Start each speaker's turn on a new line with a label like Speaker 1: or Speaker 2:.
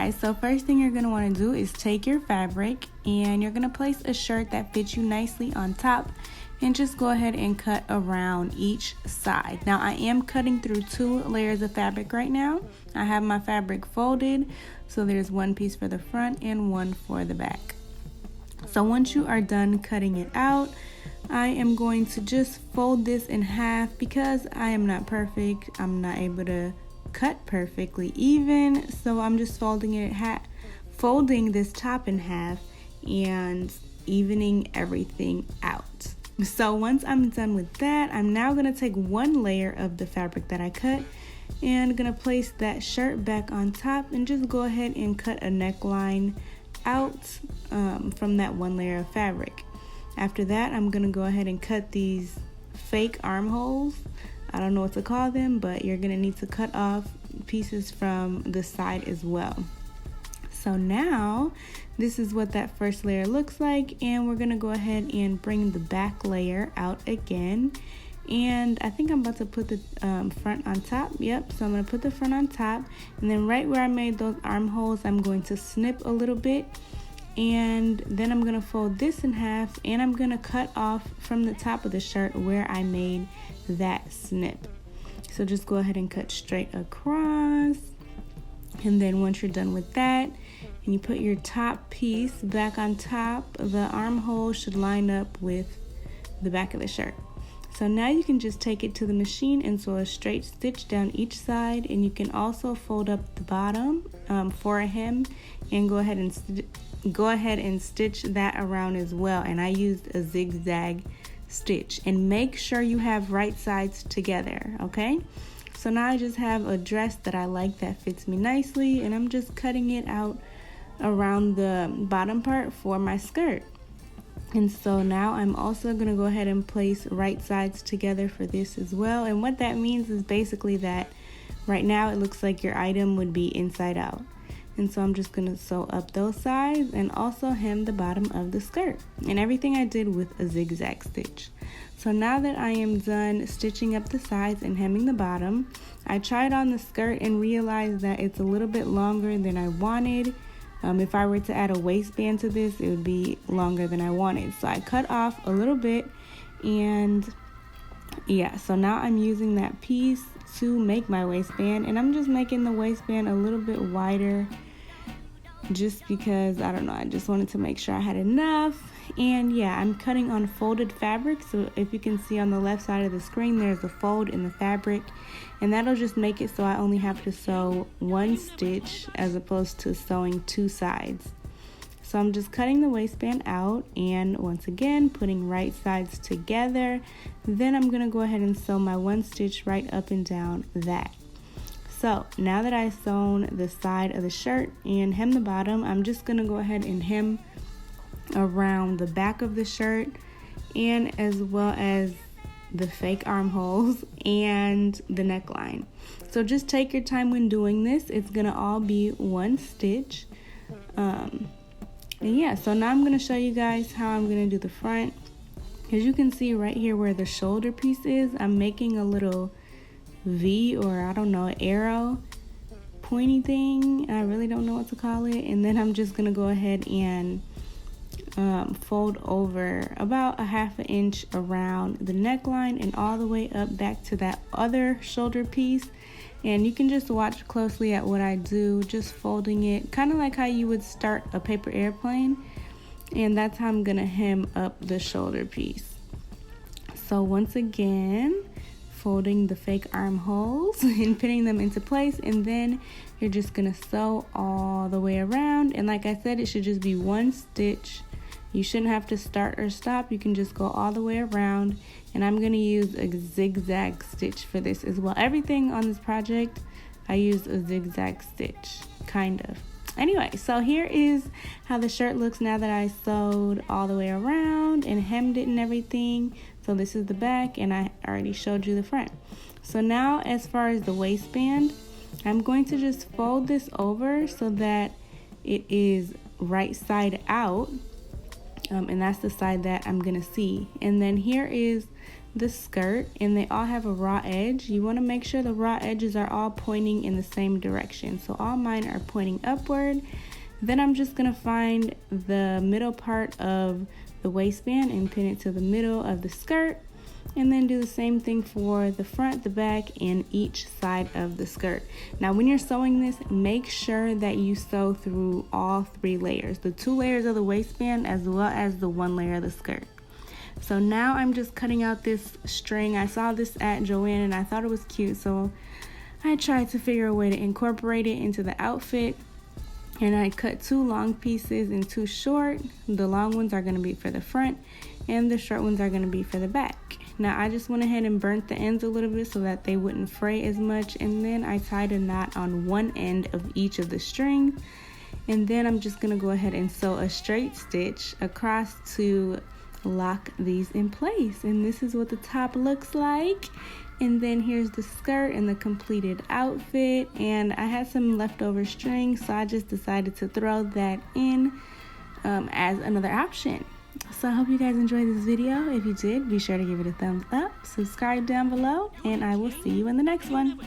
Speaker 1: guys, so first thing you're going to want to do is take your fabric and you're going to place a shirt that fits you nicely on top and just go ahead and cut around each side. Now I am cutting through 2 layers of fabric right now. I have my fabric folded, so there's one piece for the front and one for the back. So once you are done cutting it out, I am going to just fold this in half because I am not perfect. I'm not able to cut perfectly even, so I'm just folding this top in half and evening everything out. So once I'm done with that, I'm now going to take 1 layer of the fabric that I cut and going to place that shirt back on top and just go ahead and cut a neckline out from that 1 layer of fabric. After that, I'm going to go ahead and cut these fake armholes. I don't know what to call them, but you're going to need to cut off pieces from the side as well. So now this is what that first layer looks like, and we're going to go ahead and bring the back layer out again. And I think I'm about to put the front on top. Yep, so I'm going to put the front on top, and then right where I made those armholes, I'm going to snip a little bit, and then I'm going to fold this in half, and I'm going to cut off from the top of the shirt where I made that snip. So just go ahead and cut straight across, and then once you're done with that and you put your top piece back on top, the armhole should line up with the back of the shirt. So now you can just take it to the machine and sew a straight stitch down each side, and you can also fold up the bottom for a hem and go ahead and stitch that around as well. And I used a zigzag stitch, and make sure you have right sides together, okay? So now I just have a dress that I like that fits me nicely, and I'm just cutting it out around the bottom part for my skirt. And so now I'm also going to go ahead and place right sides together for this as well. And what that means is basically that right now it looks like your item would be inside out. And so I'm just going to sew up those sides and also hem the bottom of the skirt. And everything I did with a zigzag stitch. So now that I am done stitching up the sides and hemming the bottom, I tried on the skirt and realized that it's a little bit longer than I wanted. If I were to add a waistband to this, it would be longer than I wanted. So I cut off a little bit, and yeah, so now I'm using that piece to make my waistband, and I'm just making the waistband a little bit wider just because, I don't know, I just wanted to make sure I had enough. And yeah, I'm cutting on folded fabric, so if you can see on the left side of the screen, there's a fold in the fabric, and that'll just make it so I only have to sew 1 stitch as opposed to sewing 2 sides. So I'm just cutting the waistband out and once again putting right sides together. Then I'm gonna go ahead and sew my 1 stitch right up and down that. So now that I've sewn the side of the shirt and hem the bottom, I'm just gonna go ahead and hem around the back of the shirt, and as well as the fake armholes and the neckline. So just take your time when doing this. It's gonna all be 1 stitch. And yeah, so now I'm gonna show you guys how I'm gonna do the front. As you can see right here where the shoulder piece is, I'm making a little V, or I don't know, arrow pointy thing. I really don't know what to call it. And then I'm just gonna go ahead and fold over about a 1/2 inch around the neckline and all the way up back to that other shoulder piece. And you can just watch closely at what I do, just folding it kind of like how you would start a paper airplane, and that's how I'm gonna hem up the shoulder piece. So once again, folding the fake armholes and pinning them into place, and then you're just gonna sew all the way around. And like I said, it should just be 1 stitch. You shouldn't have to start or stop. You can just go all the way around, and I'm gonna use a zigzag stitch for this as well. Everything on this project, I used a zigzag stitch, kind of. Anyway, so here is how the shirt looks now that I sewed all the way around and hemmed it and everything. So this is the back, and I already showed you the front. So now as far as the waistband, I'm going to just fold this over so that it is right side out. And that's the side that I'm gonna see. And then here is the skirt and they all have a raw edge, you want to make sure the raw edges are all pointing in the same direction. So all mine are pointing upward. Then I'm just going to find the middle part of the waistband and pin it to the middle of the skirt, and then do the same thing for the front, the back, and each side of the skirt. Now when you're sewing this, make sure that you sew through all 3 layers, the 2 layers of the waistband as well as the 1 layer of the skirt. So now I'm just cutting out this string. I saw this at Joann and I thought it was cute, so I tried to figure a way to incorporate it into the outfit. And I cut 2 long pieces and 2 short. The long ones are going to be for the front and the short ones are going to be for the back. Now I just went ahead and burnt the ends a little bit so that they wouldn't fray as much, and then I tied a knot on one end of each of the strings, and then I'm just going to go ahead and sew a straight stitch across to lock these in place. And this is what the top looks like. And then here's the skirt and the completed outfit, and I had some leftover string, so I just decided to throw that in as another option. So I hope you guys enjoyed this video. If you did, be sure to give it a thumbs up, subscribe down below, and I will see you in the next one.